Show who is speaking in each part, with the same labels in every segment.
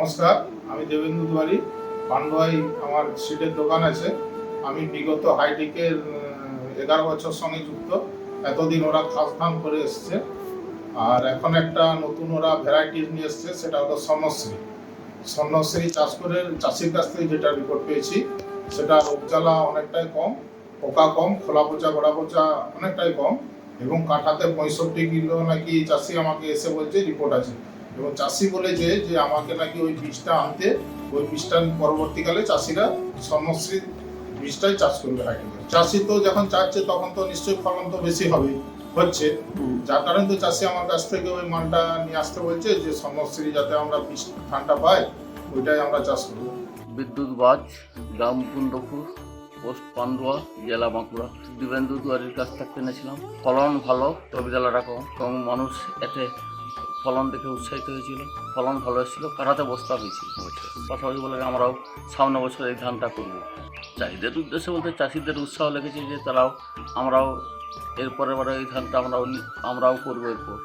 Speaker 1: নমস্কার, আমি দেবেন্দু দুয়ারি। পান্ডুয়ায় আমার সিটের দোকান আছে। আমি বিগত হাইটেকের 11 বছর সঙ্গে যুক্ত। এতদিন ওরা খাস ধান করে এসছে, আর এখন একটা নতুন ওরা ভ্যারাইটিস নিয়ে এসছে, সেটা হলো স্বর্ণশ্রী চাষ করে চাষির কাছ থেকে যেটা রিপোর্ট পেয়েছি, সেটা রোগ জ্বালা অনেকটাই কম, পোকা কম, খোলা পচা গোড়া পচা অনেকটাই কম, এবং কাঠাতে 65 কিলো নাকি চাষি আমাকে এসে বলছে রিপোর্ট আছে। এবং চাষি বলেছে যে আমাকে নাকি ওই বীজটা আনতে, ওই বীজটা পরবর্তীকালে চাষিরা স্বর্ণশ্রী বীজটাই চাষ করবে হাইটেকে। চাষি তো যখন চাচ্ছে তখন তো নিশ্চয়ই ফলন তো বেশি হচ্ছে, যার কারণে তো চাষি আমার কাছ থেকে ওই মালটা নিয়ে আসতে বলছে যে স্বর্ণশ্রী যাতে আমরা বীজ ধানটা পাই, ওইটাই আমরা চাষ করবো।
Speaker 2: বিদ্যুৎ বাজ, গ্রাম কুন্দপুর, পোস্ট পান্ডুয়া, জেলা বাঁকুড়া। দেবেন্দু দুয়ারির কাছ থেকে এনেছিলাম। ফলন ভালো, রোগ জ্বালাটা কম, এবং মানুষ এতে ফলন দেখে উৎসাহিত হয়েছিল। ফলন ভালো এসেছিল, কাটাতে বস্তা হয়েছিল। পাশাপাশি বলে আমরাও সামনে বছর এই ধানটা করবো। চাষিদের উদ্দেশ্যে বলতে চাষিদের উৎসাহ লেগেছে যে আমরাও এরপরের বারে এই ধানটা আমরাও করবো এরপর,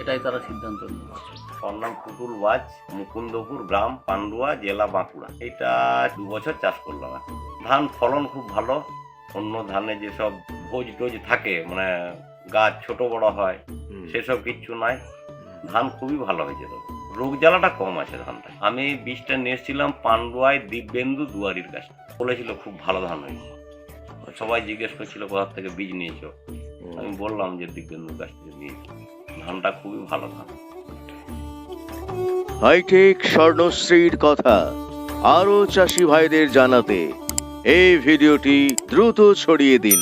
Speaker 2: এটাই তারা সিদ্ধান্ত নিয়েছে।
Speaker 3: আমার নাম পুতুল বাজ, মুকুন্দপুর, গ্রাম পান্ডুয়া, জেলা বাঁকুড়া। এটা 2 বছর চাষ করলাম। ধান ফলন খুব ভালো। অন্য ধানে যেসব ভোজ টোজ থাকে, মানে গাছ ছোট বড় হয়, সেসব কিচ্ছু নাই। ধান খুবই ভালো হয়েছে। তো রোগ জ্বালাটা কম আছে ধানটা। আমি বীজটা নিয়ে এসেছিলাম পান্ডুয়ায় দিব্যেন্দু দুয়ারির কাছে। বলেছিল খুব ভালো ধান হয়েছে। সবাই জিজ্ঞেস করছিল কোথা থেকে বীজ নিয়েছো। আমি বললাম যে দিব্যেন্দুর কাছ থেকে নিয়েছি। ধানটা খুবই ভালো ধান।
Speaker 4: হাইটেক স্বর্ণশ্রীর কথা আরো চাষি ভাইদের জানাতে এই ভিডিওটি দ্রুত ছড়িয়ে দিন।